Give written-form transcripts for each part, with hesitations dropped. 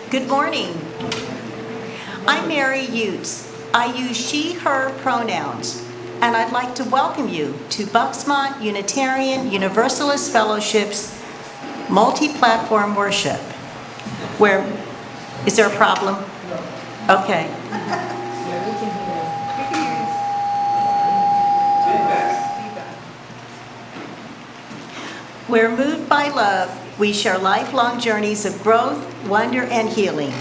Good morning. I'm Mary Utes. I use she, her pronouns, and I'd like to welcome you to Bucksmont Unitarian Universalist Fellowship's multi-platform worship. Is there a problem? Okay. Where moved by love, we share lifelong journeys of growth, wonder, and healing,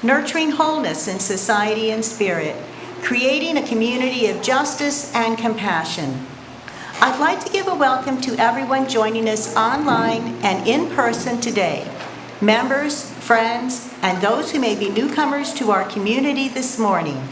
nurturing wholeness in society and spirit, creating a community of justice and compassion. I'd like to give a welcome to everyone joining us online and in person today, members, friends, and those who may be newcomers to our community this morning.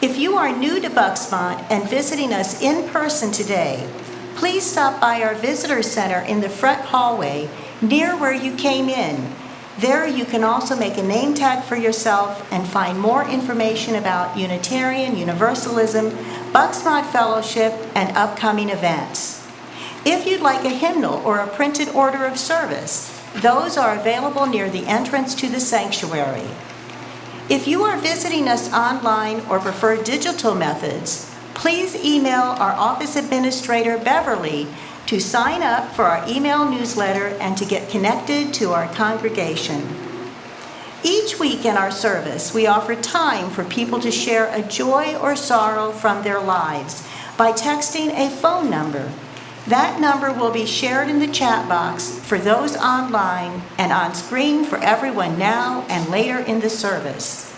If you are new to Bucksmont and visiting us in person today, please stop by our visitor center in the front hallway near where you came in. There you can also make a name tag for yourself and find more information about Unitarian Universalism, Bucksmont Fellowship, and upcoming events. If you'd like a hymnal or a printed order of service, those are available near the entrance to the sanctuary. If you are visiting us online or prefer digital methods, please email our office administrator, Beverly, to sign up for our email newsletter and to get connected to our congregation. Each week in our service, we offer time for people to share a joy or sorrow from their lives by texting a phone number. That number will be shared in the chat box for those online and on screen for everyone now and later in the service.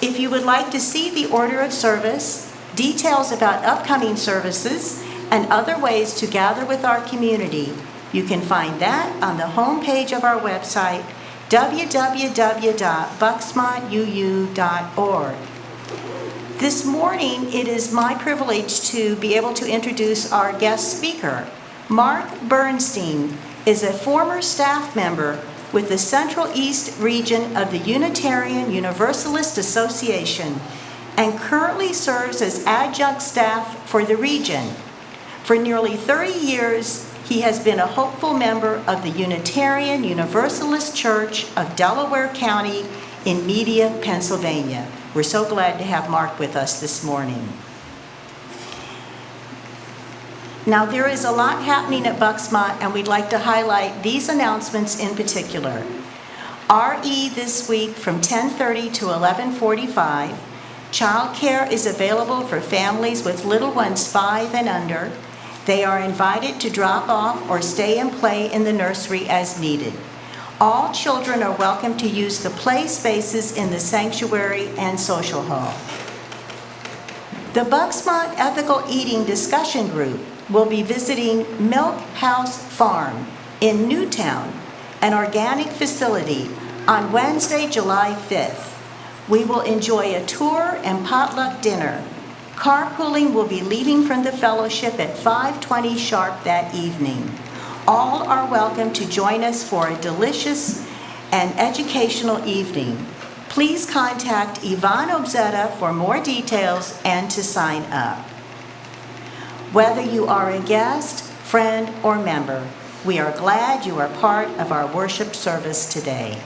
If you would like to see the order of service, details about upcoming services, and other ways to gather with our community, you can find that on the homepage of our website, www.bucksmontuu.org. This morning, it is my privilege to be able to introduce our guest speaker. Mark Bernstein is a former staff member with the Central East region of the Unitarian Universalist Association and currently serves as adjunct staff for the region. For nearly 30 years, he has been a hopeful member of the Unitarian Universalist Church of Delaware County in Media, Pennsylvania. We're so glad to have Mark with us this morning. Now, there is a lot happening at Bucksmont, and we'd like to highlight these announcements in particular. RE this week from 10:30 to 11:45. Child care is available for families with little ones 5 and under. They are invited to drop off or stay and play in the nursery as needed. All children are welcome to use the play spaces in the sanctuary and social hall. The Bucksmont Ethical Eating Discussion Group will be visiting Milk House Farm in Newtown, an organic facility, on Wednesday, July 5th. We will enjoy a tour and potluck dinner. Carpooling will be leaving from the fellowship at 5:20 sharp that evening. All are welcome to join us for a delicious and educational evening. Please contact Yvonne Obzeta for more details and to sign up. Whether you are a guest, friend, or member, we are glad you are part of our worship service today.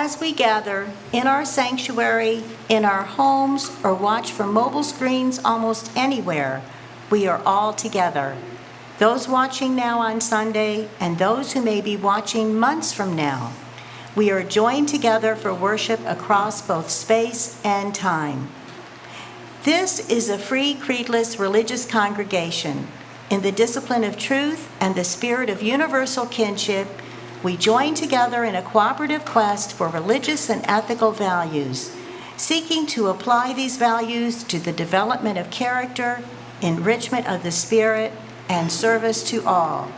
As we gather in our sanctuary, in our homes, or watch from mobile screens almost anywhere, we are all together. Those watching now on Sunday and those who may be watching months from now, we are joined together for worship across both space and time. This is a free, creedless religious congregation. In the discipline of truth and the spirit of universal kinship, we join together in a cooperative quest for religious and ethical values, seeking to apply these values to the development of character, enrichment of the spirit, and service to all.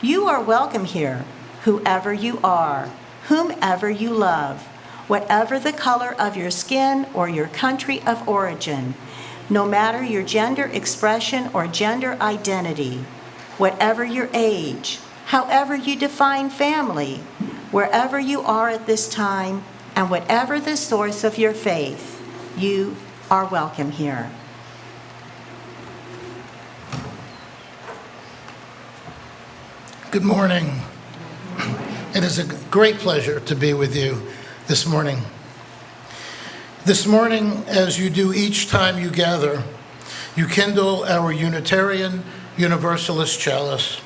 You are welcome here, whoever you are, whomever you love, whatever the color of your skin or your country of origin, no matter your gender expression or gender identity, whatever your age, however you define family, wherever you are at this time, and whatever the source of your faith, you are welcome here. Good morning. It is a great pleasure to be with you this morning. This morning, as you do each time you gather, you kindle our Unitarian Universalist chalice.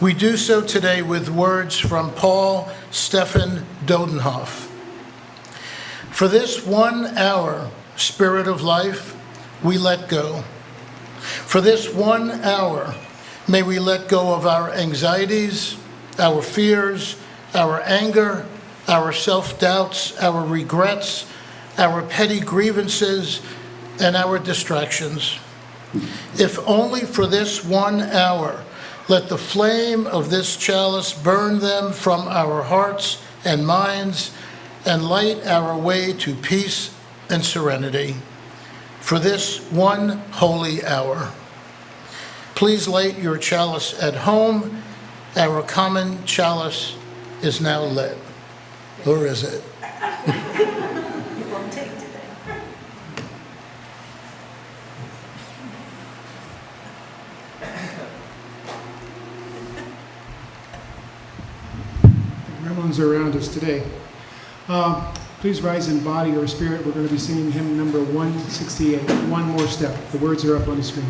We do so today with words from Paul Stephan Dodenhoff. For this 1 hour, Spirit of life, we let go. For this 1 hour, may we let go of our anxieties, our fears, our anger, our self-doubts, our regrets, our petty grievances, and our distractions. If only for this 1 hour, let the flame of this chalice burn them from our hearts and minds and light our way to peace and serenity. For this 1 holy hour. Please light your chalice at home. Our common chalice is now lit. Or is it? It won't take today. Gremlins are around us today. Please rise in body or spirit. We're going to be singing hymn number 168, One More Step. The words are up on the screen.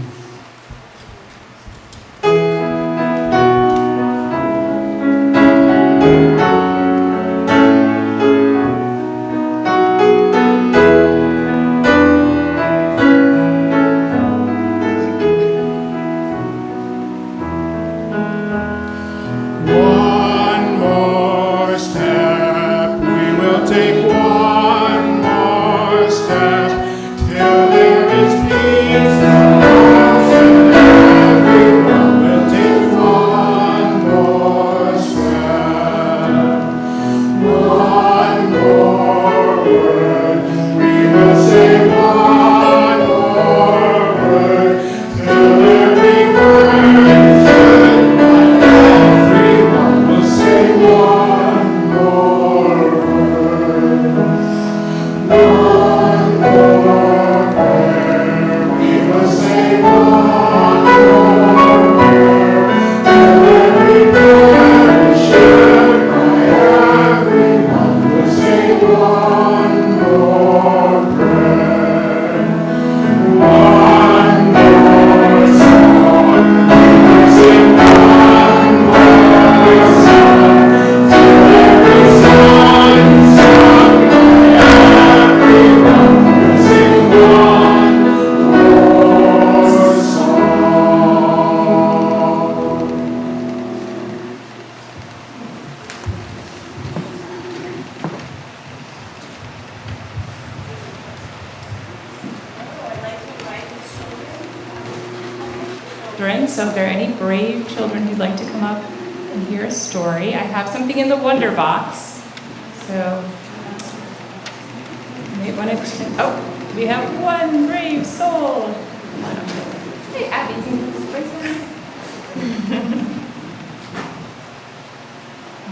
So if there are any brave children who'd like to come up and hear a story, I have something in the Wonder Box. So you may want to, we have one brave soul. Hey, Abby, can you spray some?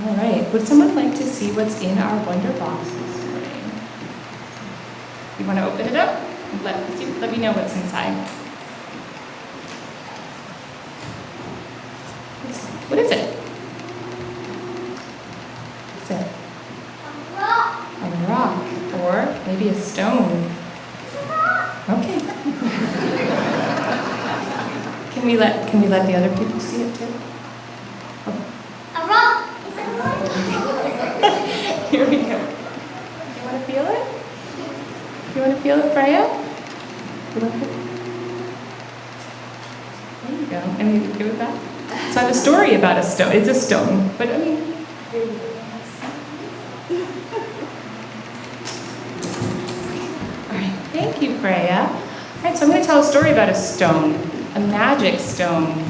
All right, would someone like to see what's in our Wonder Box this morning? You want to open it up? Let me know what's inside. What is it? What is it? Maybe a stone. Okay. Can we let the other people see it too? A rock. Here we go. You want to feel it? You want to feel it, Freya? You want to? There you go. And you give it back. So I have a story about a stone. It's a stone, but I mean. All right. Thank you, Freya. All right. So I'm going to tell a story about a stone, a magic stone.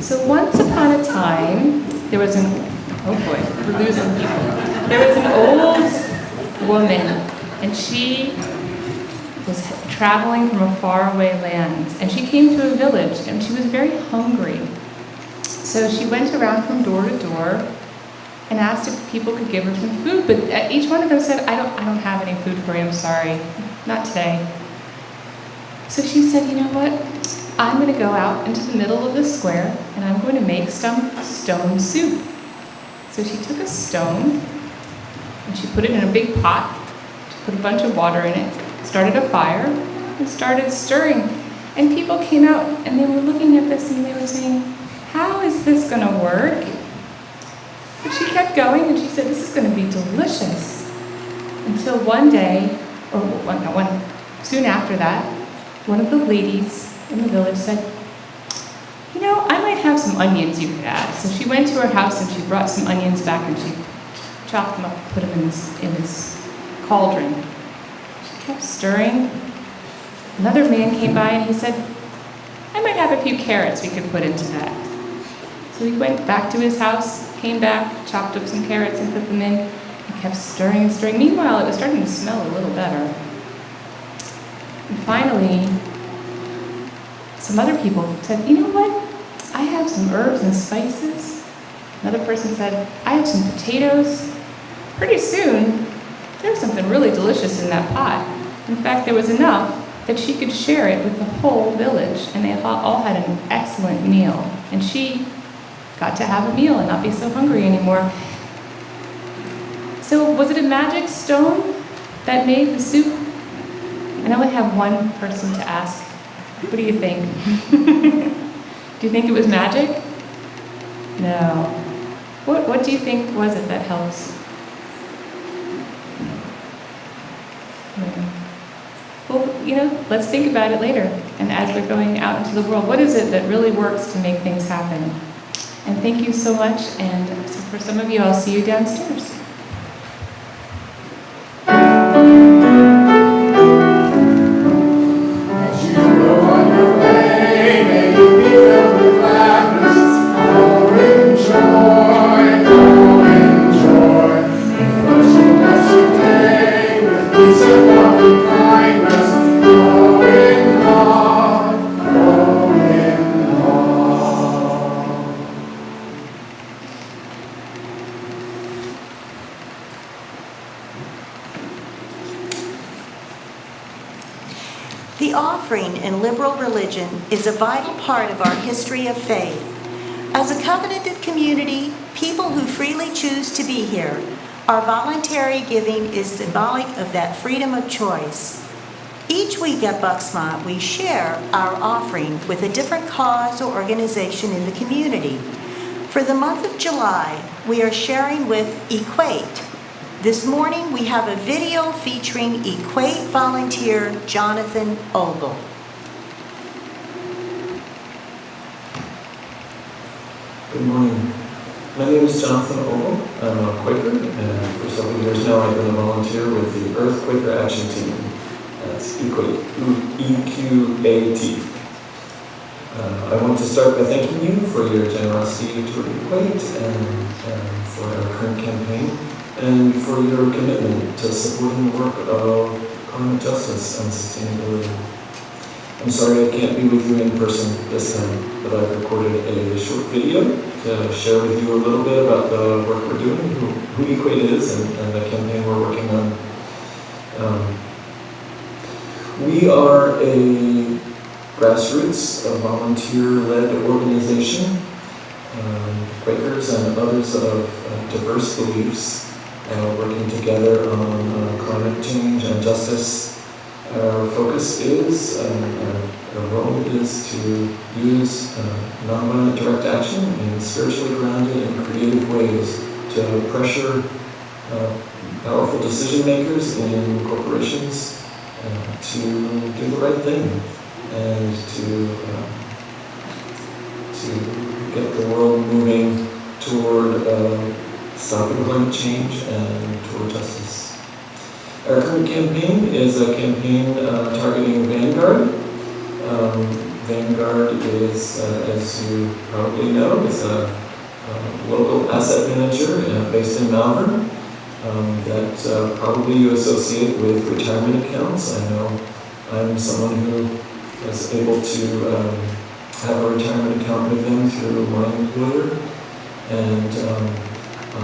So once upon a time, there was oh boy, we're losing people. There was an old woman, and she was traveling from a faraway land, and she came to a village, and she was very hungry. So she went around from door to door and asked if people could give her some food, but each one of them said, I don't have any food for you, I'm sorry, not today. So she said, you know what? I'm going to go out into the middle of the square, and I'm going to make some stone soup. So she took a stone, and she put it in a big pot. She put a bunch of water in it, started a fire, and started stirring. And people came out, and they were looking at this, and they were saying, how is this going to work? But she kept going, and she said, this is going to be delicious. Until one day, soon after that, one of the ladies in the village said, you know, I might have some onions you could add. So she went to her house and she brought some onions back and she chopped them up and put them in this cauldron. She kept stirring. Another man came by and he said, I might have a few carrots we could put into that. So he went back to his house, came back, chopped up some carrots and put them in, and kept stirring and stirring. Meanwhile, it was starting to smell a little better. And finally, some other people said, you know what? I have some herbs and spices. Another person said, I have some potatoes. Pretty soon, there was something really delicious in that pot. In fact, there was enough that she could share it with the whole village, and they all had an excellent meal. And she got to have a meal and not be so hungry anymore. So was it a magic stone that made the soup? I only have one person to ask. What do you think? Do you think it was magic? No. What do you think was it that helps? Well, you know, let's think about it later. And as we're going out into the world, what is it that really works to make things happen? And thank you so much. And so for some of you, I'll see you downstairs. The offering in liberal religion is a vital part of our history of faith. As a covenanted community, people who freely choose to be here, our voluntary giving is symbolic of that freedom of choice. Each week at Bucksmont, we share our offering with a different cause or organization in the community. For the month of July, we are sharing with Equate. This morning, we have a video featuring Equate volunteer Jonathan Ogle. Good morning. My name is Jonathan Ogle. I'm a Quaker, and for several years now I've been a volunteer with the Earth Quaker Action Team. That's Equate, E-Q-A-T. I want to start by thanking you for your generosity to Equate and for our current campaign, and for your commitment to supporting the work of climate justice and sustainability. I'm sorry I can't be with you in person this time, but I've recorded a short video to share with you a little bit about the work we're doing, who Equate is, and the campaign we're working on. We are a grassroots, a volunteer-led organization, Quakers and others of diverse beliefs working together on climate change and justice. Our focus is, our role is to use nonviolent direct action in spiritually grounded and creative ways to pressure powerful decision makers in corporations to do the right thing and to get the world moving toward stopping climate change and toward justice. Our current campaign is a campaign targeting Vanguard. Vanguard is, as you probably know, is a local asset manager based in Malvern that probably you associate with retirement accounts. I know I'm someone who was able to have a retirement account with them through my employer, and I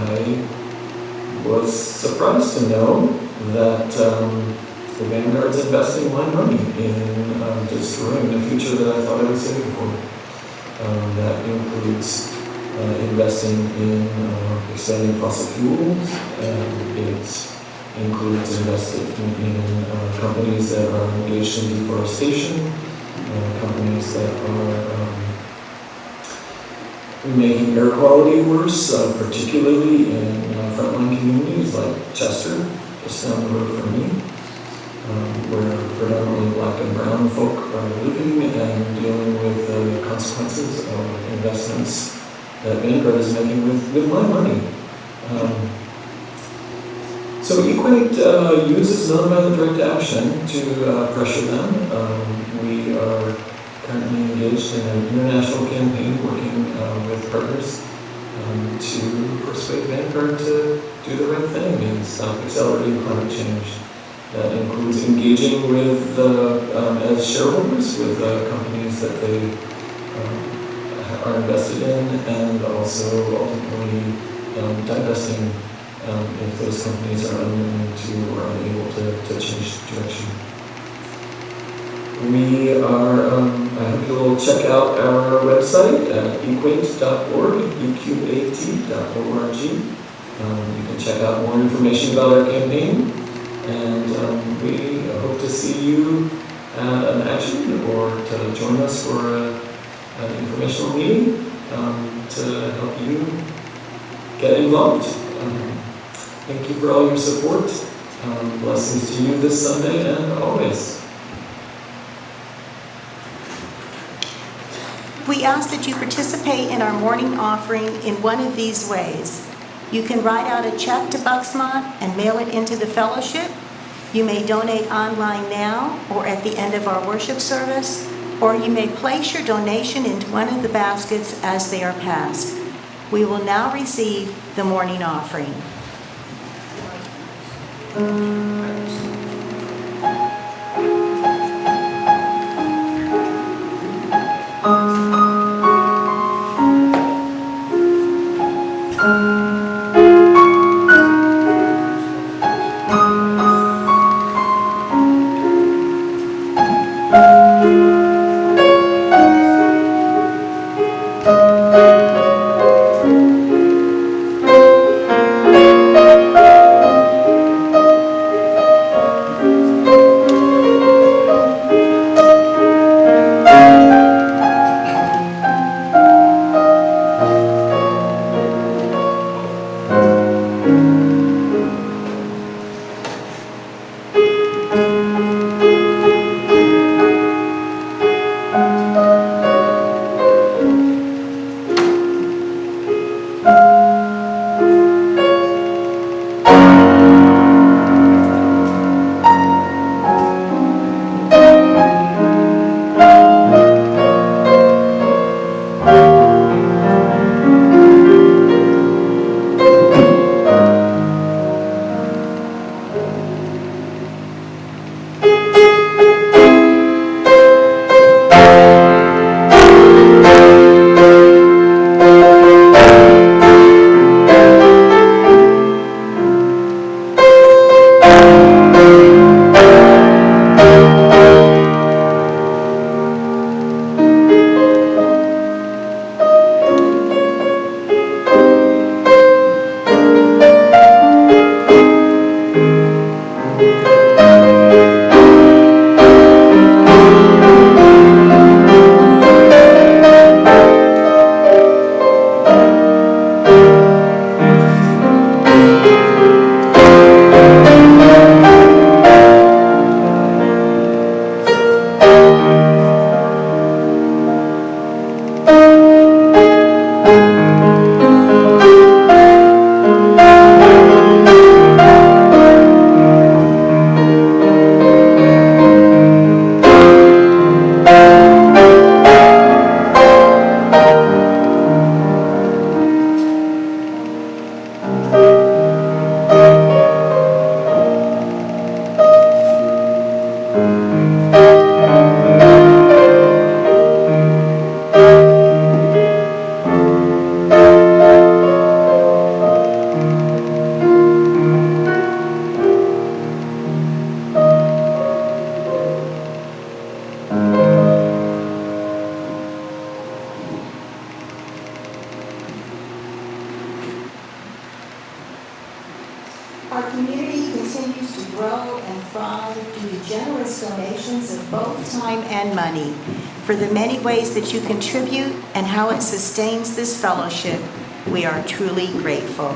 was surprised to know that the Vanguard's investing my money in destroying the future that I thought I was saving for. That includes investing in expanding fossil fuels, and it includes investing in companies that are engaged in deforestation, companies that are making air quality worse, particularly in frontline communities like Chester, just down the road from me, where predominantly black and brown folk are living and dealing with the consequences of investments that Vanguard is making with my money. So Equate uses nonviolent direct action to pressure them. We are currently engaged in an international campaign working with partners to persuade Vanguard to do the right thing and stop accelerating climate change. That includes engaging with, as shareholders, with companies that they are invested in, and also ultimately divesting if those companies are unwilling to or unable to change direction. We are, I hope you'll check out our website at equate.org, eqat.org. You can check out more information about our campaign, and we hope to see you at an action or to join us for an informational meeting to help you get involved. Thank you for all your support. Blessings to you this Sunday and always. We ask that you participate in our morning offering in one of these ways. You can write out a check to Bucksmont and mail it into the fellowship. You may donate online now or at the end of our worship service, or you may place your donation into one of the baskets as they are passed. We will now receive the morning offering. Our community continues to grow and thrive due to generous donations of both time and money. For the many ways that you contribute and how it sustains this fellowship, we are truly grateful.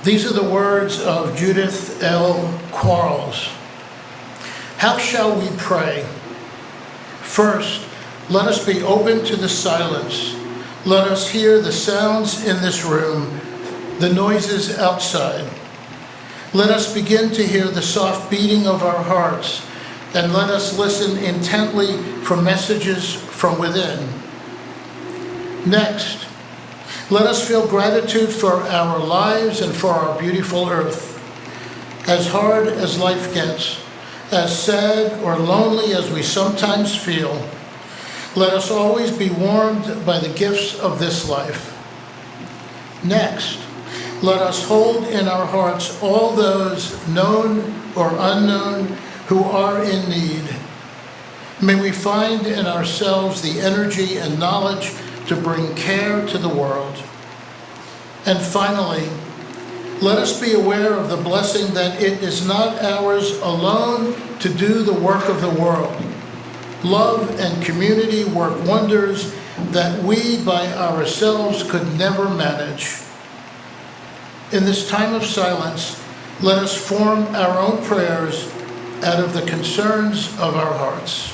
These are the words of Judith L. Quarles. How shall we pray? First, let us be open to the silence. Let us hear the sounds in this room, the noises outside. Let us begin to hear the soft beating of our hearts, and let us listen intently for messages from within. Next, let us feel gratitude for our lives and for our beautiful earth. As hard as life gets, as sad or lonely as we sometimes feel, let us always be warmed by the gifts of this life. Next, let us hold in our hearts all those known or unknown who are in need. May we find in ourselves the energy and knowledge to bring care to the world. And finally, let us be aware of the blessing that it is not ours alone to do the work of the world. Love and community work wonders that we by ourselves could never manage. In this time of silence, let us form our own prayers out of the concerns of our hearts.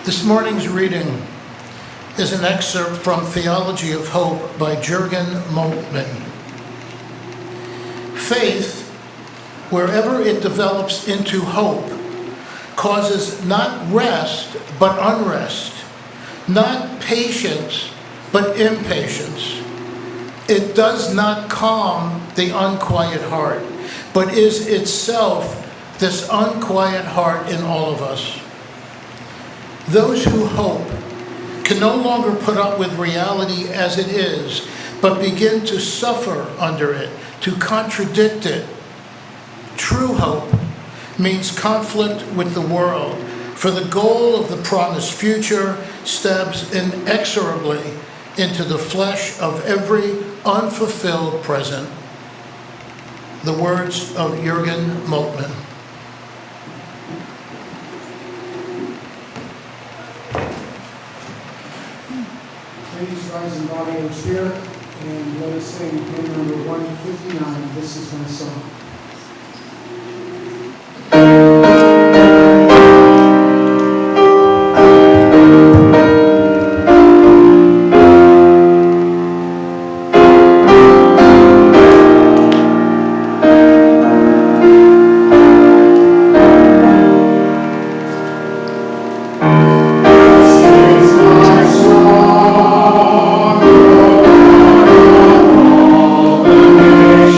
This morning's reading is an excerpt from Theology of Hope by Jürgen Moltmann. Faith, wherever it develops into hope, causes not rest but unrest, not patience but impatience. It does not calm the unquiet heart, but is itself this unquiet heart in all of us. Those who hope can no longer put up with reality as it is, but begin to suffer under it, to contradict it. True hope means conflict with the world, for the goal of the promised future stabs inexorably into the flesh of every unfulfilled present. The words of Jürgen Moltmann. Please rise in body and spirit, and let us sing hymn number 159, This Is My Song.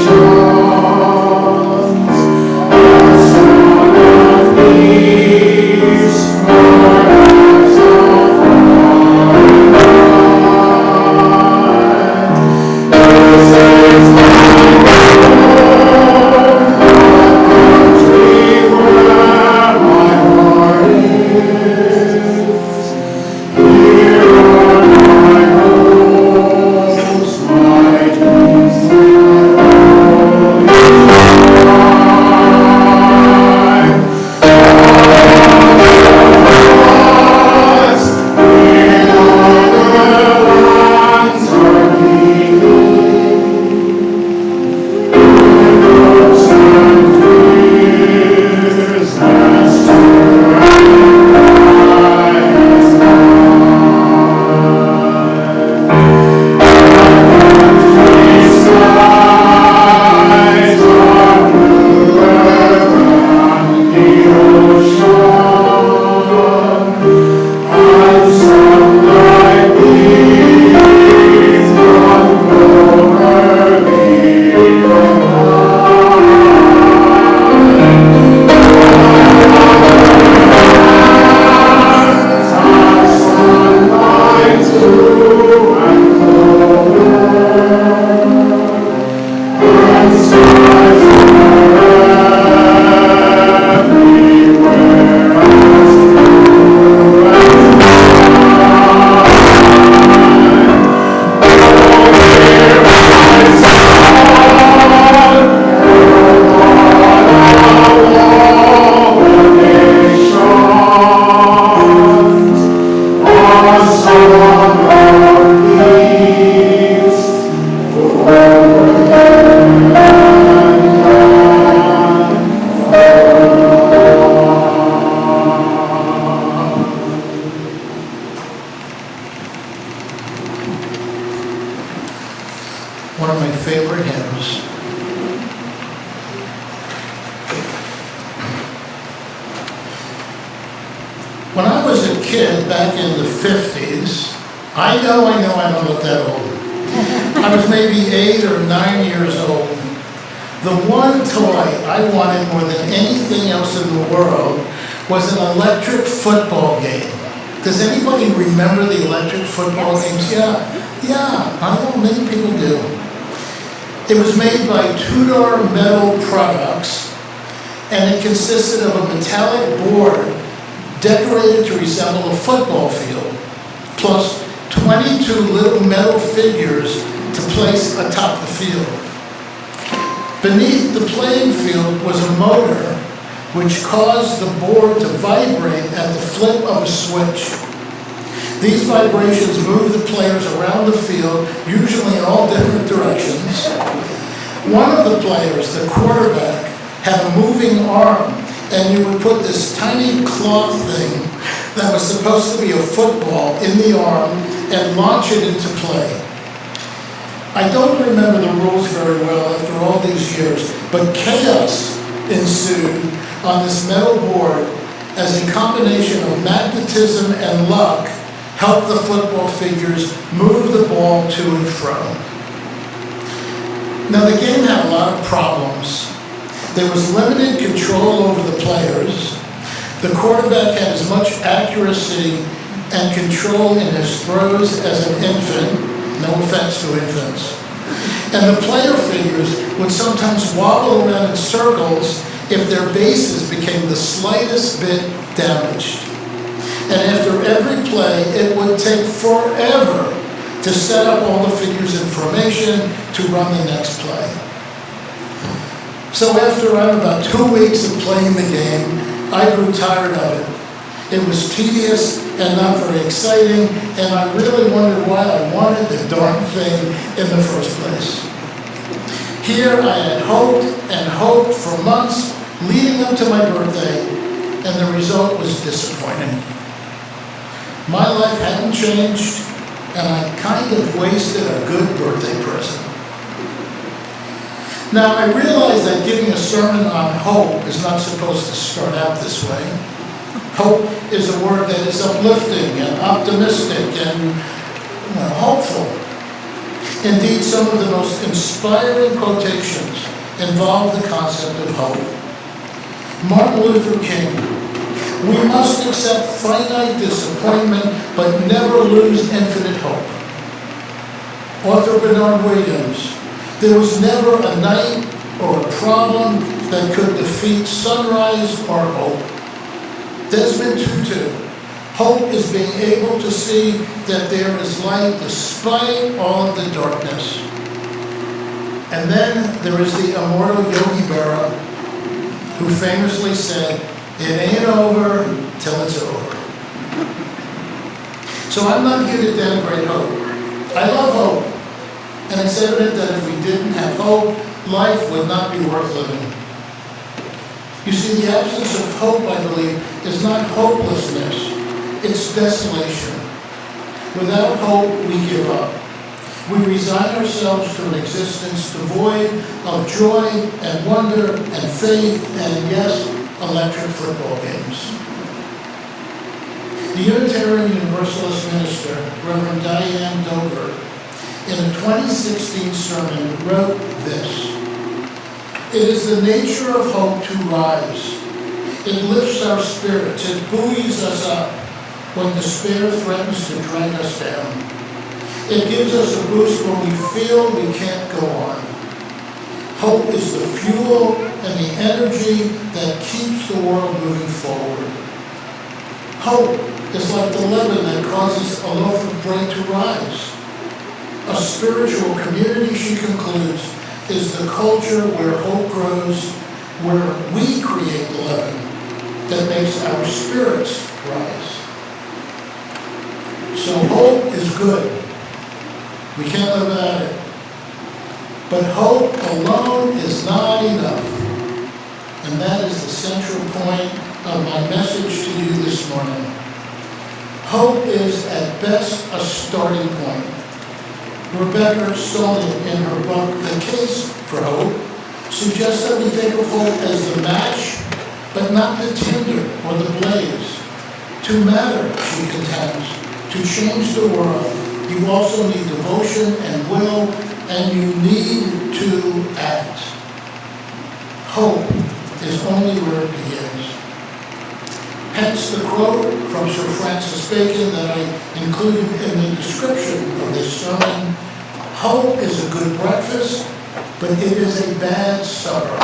Sure. One of my favorite hymns. When I was a kid back in the 50s, I know I'm not that old. I was maybe 8 or 9 years old. The one toy I wanted more than anything else in the world was an electric football game. Does anybody remember the electric football games? Yeah, I know many people do. It was made by Tudor Metal Products, and it consisted of a metallic board decorated to resemble a football field, plus 22 little metal figures to place atop the field. Beneath the playing field was a motor which caused the board to vibrate at the flip of a switch. These vibrations moved the players around the field, usually in all different directions. One of the players, the quarterback, had a moving arm, and you would put this tiny cloth thing that was supposed to be a football in the arm and launch it into play. I don't remember the rules very well after all these years, but chaos ensued on this metal board as a combination of magnetism and luck helped the football figures move the ball to and fro. Now the game had a lot of problems. There was limited control over the players. The quarterback had as much accuracy and control in his throws as an infant, no offense to infants. And the player figures would sometimes wobble around in circles if their bases became the slightest bit damaged. And after every play, it would take forever to set up all the figures in formation to run the next play. So after around about 2 weeks of playing the game, I grew tired of it. It was tedious and not very exciting, and I really wondered why I wanted the darn thing in the first place. Here I had hoped and hoped for months leading up to my birthday, and the result was disappointing. My life hadn't changed, and I kind of wasted a good birthday present. Now, I realize that giving a sermon on hope is not supposed to start out this way. Hope is a word that is uplifting and optimistic and hopeful. Indeed, some of the most inspiring quotations involve the concept of hope. Martin Luther King: "We must accept finite disappointment, but never lose infinite hope." Author Bernard Williams: "There was never a night or a problem that could defeat sunrise or hope." Desmond Tutu: "Hope is being able to see that there is light despite all of the darkness." And then there is the immortal Yogi Berra, who famously said, "It ain't over till it's over." So I'm not here to denigrate hope. I love hope. And it's evident that if we didn't have hope, life would not be worth living. You see, the absence of hope, I believe, is not hopelessness, it's desolation. Without hope, we give up. We resign ourselves to an existence devoid of joy and wonder and faith and, yes, electric football games. The Unitarian Universalist minister, Reverend Diane Dover, in a 2016 sermon wrote this: "It is the nature of hope to rise. It lifts our spirits, it buoys us up when despair threatens to drag us down. It gives us a boost when we feel we can't go on. Hope is the fuel and the energy that keeps the world moving forward. Hope is like the leaven that causes a loaf of bread to rise. A spiritual community, she concludes, is the culture where hope grows, where we create the leaven that makes our spirits rise. So hope is good. We can't live without it. But hope alone is not enough. And that is the central point of my message to you this morning. Hope is at best a starting point. Rebecca Solnit, in her book, The Case for Hope, suggests that we think of hope as the match, but not the tinder or the blaze. To matter, she contends, to change the world, you also need devotion and will, and you need to act. Hope is only where it begins. Hence the quote from Sir Francis Bacon that I included in the description of this sermon: hope is a good breakfast, but it is a bad supper.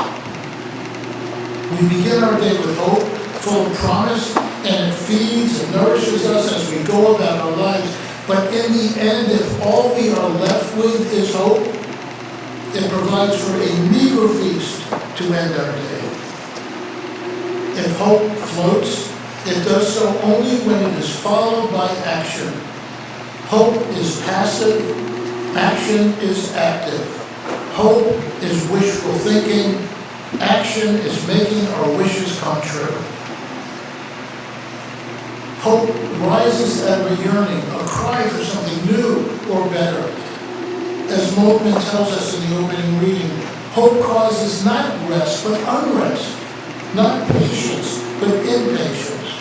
We begin our day with hope, full of promise, and it feeds and nourishes us as we go about our lives. But in the end, if all we are left with is hope, it provides for a meager feast to end our day. If hope floats, it does so only when it is followed by action. Hope is passive, action is active. Hope is wishful thinking, action is making our wishes come true. Hope rises out of a yearning, a cry for something new or better. As Moltmann tells us in the opening reading, hope causes not rest, but unrest, not patience, but impatience.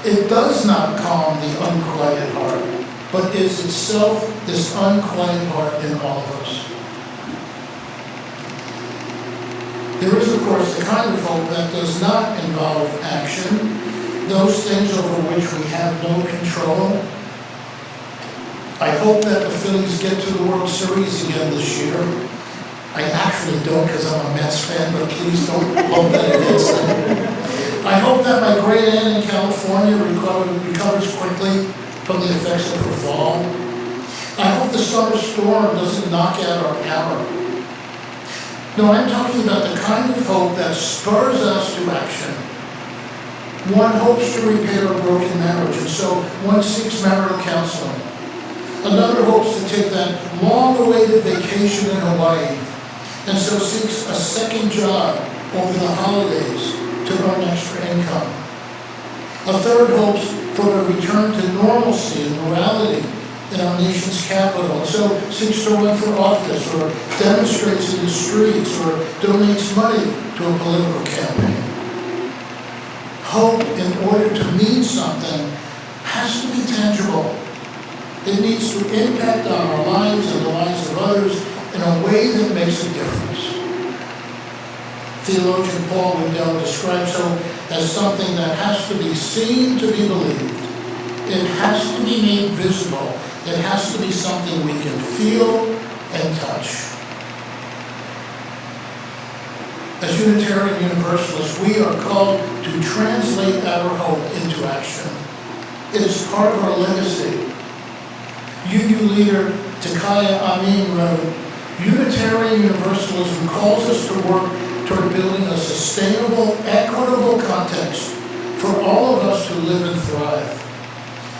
It does not calm the unquiet heart, but is itself this unquiet heart in all of us. There is, of course, the kind of hope that does not involve action, those things over which we have no control. I hope that the Phillies get to the World Series again this year. I actually don't because I'm a Mets fan, but please don't hold that against me. I hope that my great aunt in California recovers quickly from the effects of her fall. I hope the summer storm doesn't knock out our power. No, I'm talking about the kind of hope that spurs us to action. One hopes to repair a broken marriage, and so one seeks marital counseling. Another hopes to take that long-awaited vacation in Hawaii, and so seeks a second job over the holidays to earn extra income. A third hopes for a return to normalcy and morality in our nation's capital, and so seeks to run for office, or demonstrates in the streets, or donates money to a political campaign. Hope, in order to mean something, has to be tangible. It needs to impact on our lives and the lives of others in a way that makes a difference. Theologian Paul Wendell describes hope as something that has to be seen to be believed. It has to be made visible. It has to be something we can feel and touch. As Unitarian Universalists, we are called to translate our hope into action. It is part of our legacy. UU leader Takaya Amin wrote, Unitarian Universalism calls us to work toward building a sustainable, equitable context for all of us to live and thrive.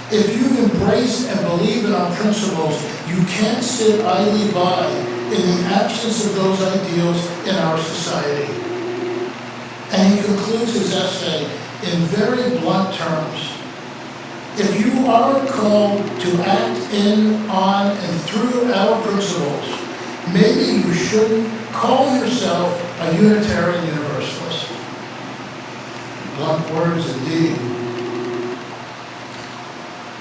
If you embrace and believe in our principles, you can't sit idly by in the absence of those ideals in our society. And he concludes his essay in very blunt terms. If you are called to act in, on, and through our principles, maybe you shouldn't call yourself a Unitarian Universalist. Blunt words indeed.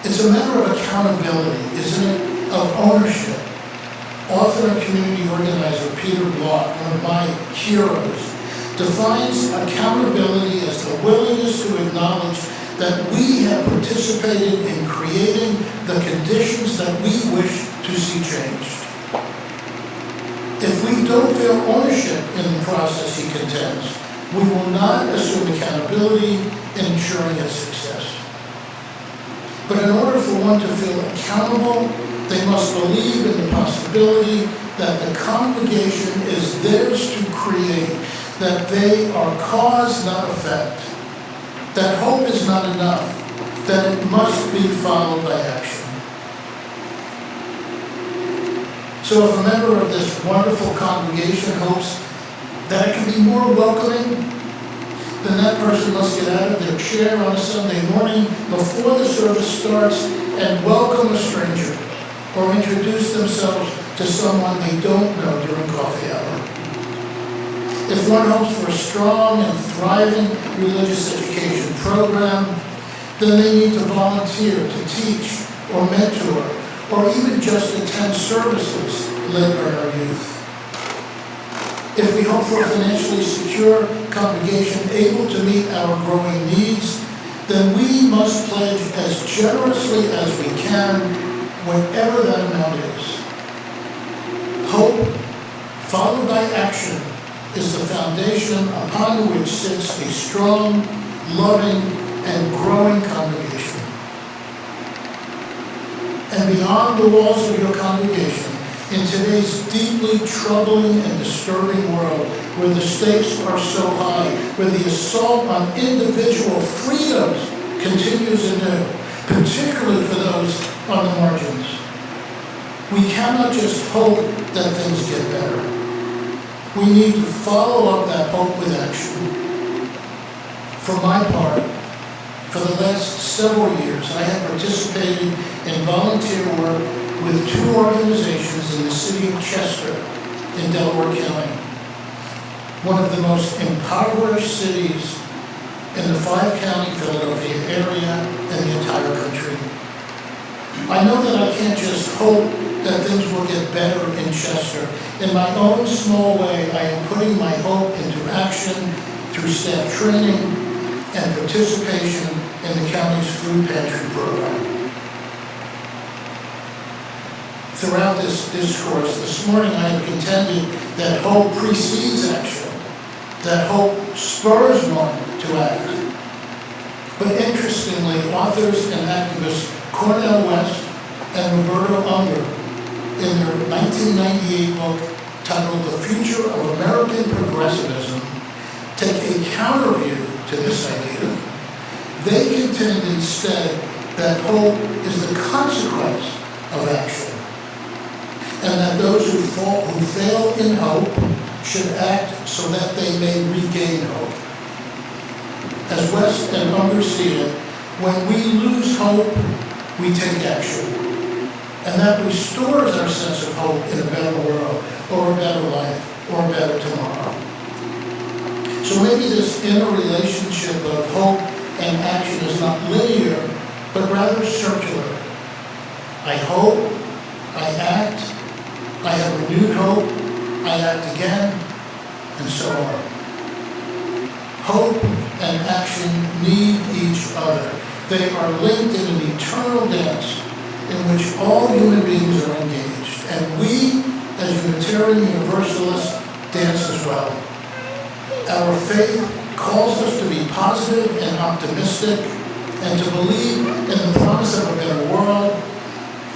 It's a matter of accountability, isn't it? Of ownership. Author and community organizer Peter Block, one of my heroes, defines accountability as the willingness to acknowledge that we have participated in creating the conditions that we wish to see changed. If we don't feel ownership in the process, he contends, we will not assume accountability in ensuring its success. But in order for one to feel accountable, they must believe in the possibility that the congregation is theirs to create, that they are cause, not effect, that hope is not enough, that it must be followed by action. So if a member of this wonderful congregation hopes that it can be more welcoming, then that person must get out of their chair on a Sunday morning before the service starts and welcome a stranger or introduce themselves to someone they don't know during coffee hour. If one hopes for a strong and thriving religious education program, then they need to volunteer to teach or mentor or even just attend services led by our youth. If we hope for a financially secure congregation able to meet our growing needs, then we must pledge as generously as we can, whatever that amount is. Hope, followed by action, is the foundation upon which sits a strong, loving, and growing congregation. And beyond the walls of your congregation, in today's deeply troubling and disturbing world, where the stakes are so high, where the assault on individual freedoms continues anew, particularly for those on the margins, we cannot just hope that things get better. We need to follow up that hope with action. For my part, for the last several years, I have participated in volunteer work with 2 organizations in the city of Chester in Delaware County, one of the most impoverished cities in the 5-county Philadelphia area and the entire country. I know that I can't just hope that things will get better in Chester. In my own small way, I am putting my hope into action through staff training and participation in the county's food pantry program. Throughout this discourse this morning, I have contended that hope precedes action, that hope spurs one to act. But interestingly, authors and activists Cornel West and Roberto Unger, in their 1998 book titled The Future of American Progressivism, take a counter view to this idea. They contend instead that hope is the consequence of action, and that those who fail in hope should act so that they may regain hope. As West and Unger see it, when we lose hope, we take action. And that restores our sense of hope in a better world, or a better life, or a better tomorrow. So maybe this inner relationship of hope and action is not linear, but rather circular. I hope, I act, I have renewed hope, I act again, and so on. Hope and action need each other. They are linked in an eternal dance in which all human beings are engaged. And we, as Unitarian Universalists, dance as well. Our faith calls us to be positive and optimistic and to believe in the promise of a better world,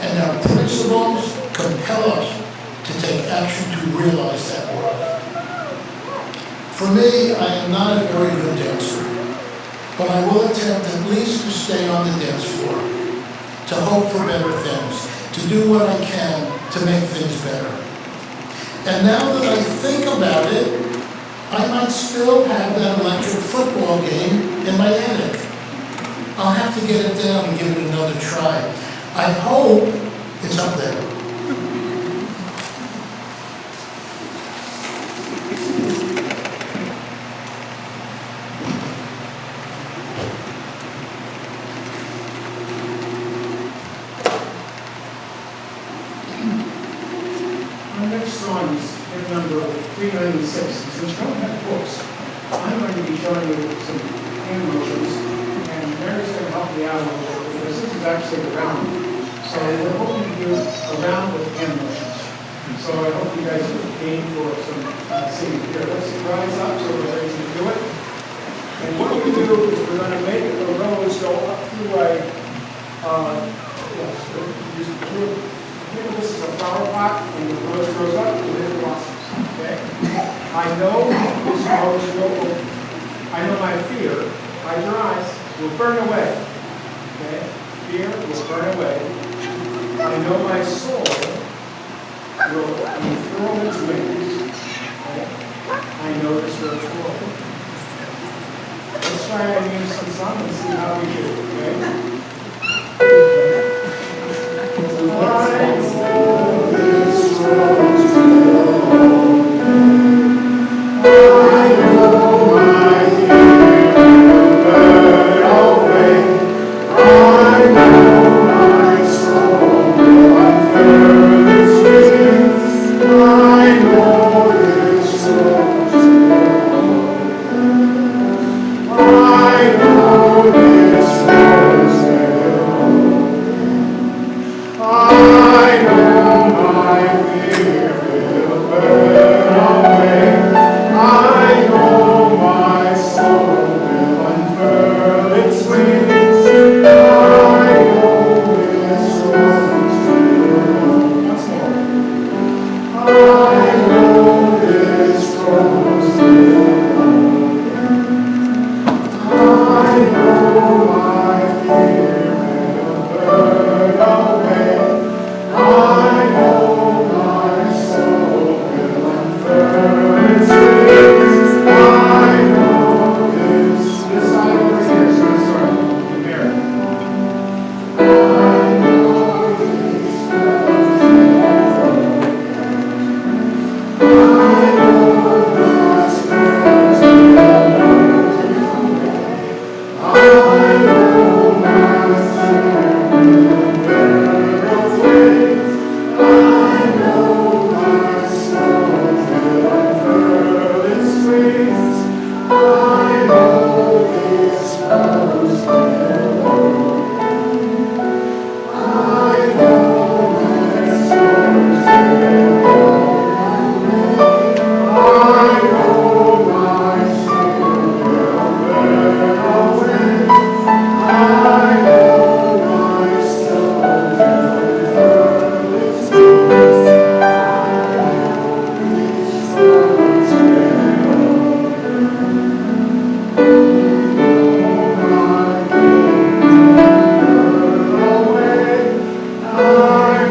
and our principles compel us to take action to realize that world. For me, I am not a very good dancer, but I will attempt at least to stay on the dance floor, to hope for better things, to do what I can to make things better. And now that I think about it, I might still have that electric football game in my attic. I'll have to get it down and give it another try. I hope it's up there. Our next song is hymn number 396. Since you don't have books, I'm going to be showing you some hand motions, and Mary's going to help me out a little bit, because this is actually a round. So we're hoping to do a round with hand motions. So I hope you guys are game for some singing. Here, let's rise up so we're ready to do it. And what we do is we're going to make the rose go up through a, think of this as a flower pot, and the rose goes up and then it blossoms. Okay? I know this rose will open. I know my fear, hide your eyes, will burn away. Okay? Fear will burn away. I know my soul will unfurl its wings. Okay? I know this rose will open. Let's try and use some song and see how we do, okay? I know this rose will open. I know my fear will burn away. I know my soul will unfurl its wings. I know this rose will open. I know this rose will open. I know my fear will burn away. I know my soul will unfurl its wings. I know this rose will open. Once more. I know this rose will open. I know my fear will burn away. I know my soul will unfurl its wings. I know this side over here, so sorry, the mirror. I know this rose will open. I know this rose will open. I know my fear will burn away. I know my soul will unfurl its wings. I know this rose will open. I know this rose will open. I know my fear will burn away. I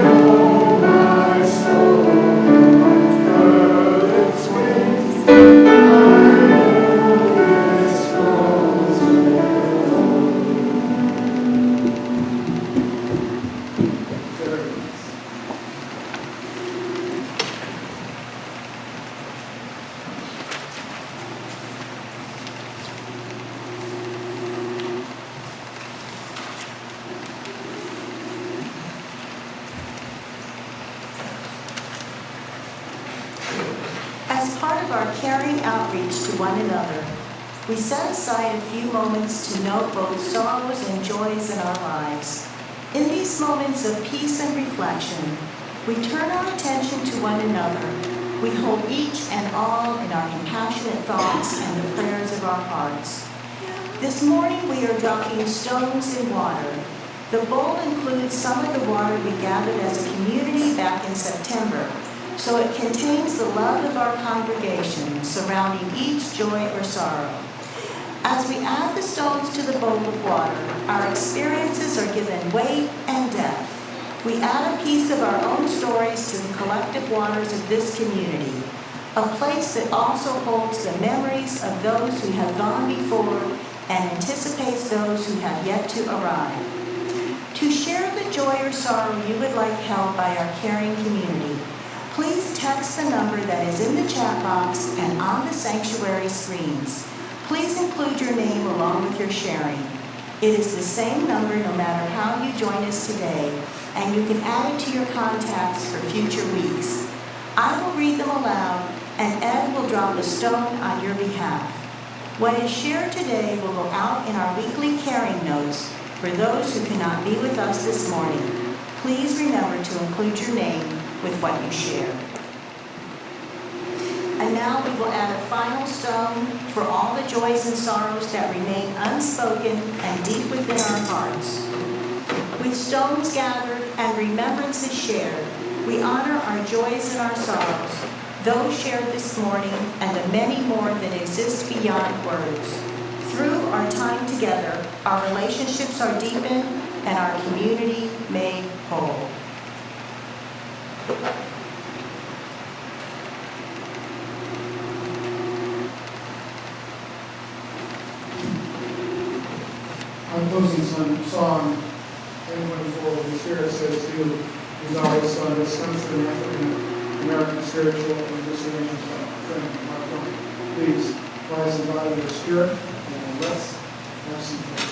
know my soul will unfurl its wings. As part of our caring outreach to one another, we set aside a few moments to note both sorrows and joys in our lives. In these moments of peace and reflection, we turn our attention to one another. We hold each and all in our compassionate thoughts and the prayers of our hearts. This morning we are dropping stones in water. The bowl includes some of the water we gathered as a community back in September, so it contains the love of our congregation surrounding each joy or sorrow. As we add the stones to the bowl of water, our experiences are given weight and depth. We add a piece of our own stories to the collective waters of this community, a place that also holds the memories of those who have gone before and anticipates those who have yet to arrive. To share the joy or sorrow you would like held by our caring community, please text the number that is in the chat box and on the sanctuary screens. Please include your name along with your sharing. It is the same number no matter how you join us today, and you can add it to your contacts for future weeks. I will read them aloud, and Ed will drop a stone on your behalf. What is shared today will go out in our weekly caring notes for those who cannot be with us this morning. Please remember to include your name with what you share. And now we will add a final stone for all the joys and sorrows that remain unspoken and deep within our hearts. With stones gathered and remembrances shared, we honor our joys and our sorrows, those shared this morning and the many more that exist beyond words. Through our time together, our relationships are deepened and our community made whole. Our closing song, 1024, the Spirit says to you, is always sung. This comes from the African American spiritual and discernment friend, Mark Long. Please rise and bow your spirit, and let's have some fun.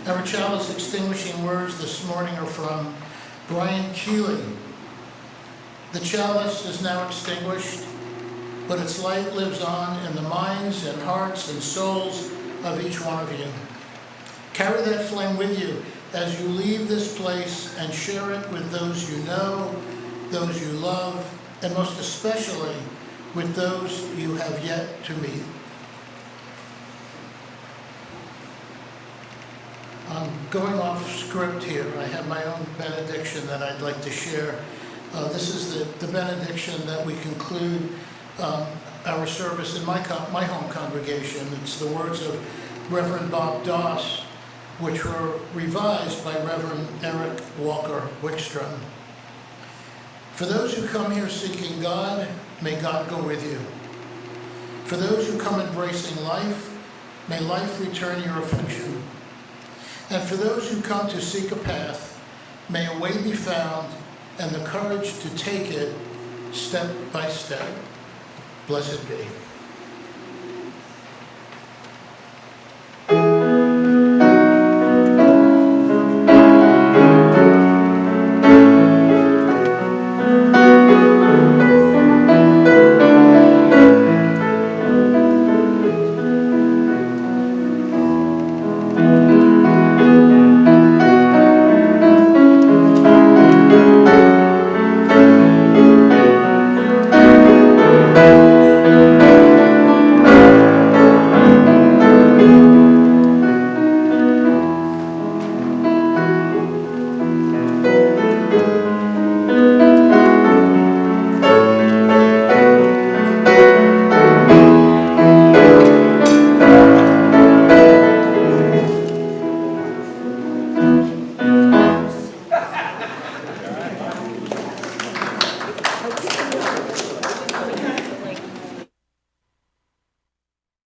Our chalice extinguishing words this morning are from Brian Keeley. The chalice is now extinguished, but its light lives on in the minds and hearts and souls of each one of you. Carry that flame with you as you leave this place and share it with those you know those you love, and most especially with those you have yet to meet. I'm going off script here. I have my own benediction that I'd like to share. This is the benediction that we conclude our service in my home congregation. It's the words of Reverend Bob Doss, which were revised by Reverend Eric Walker Wickstrom. For those who come here seeking God, may God go with you. For those who come embracing life, may life return your affection. And for those who come to seek a path, may a way be found and the courage to take it step by step. Blessed be.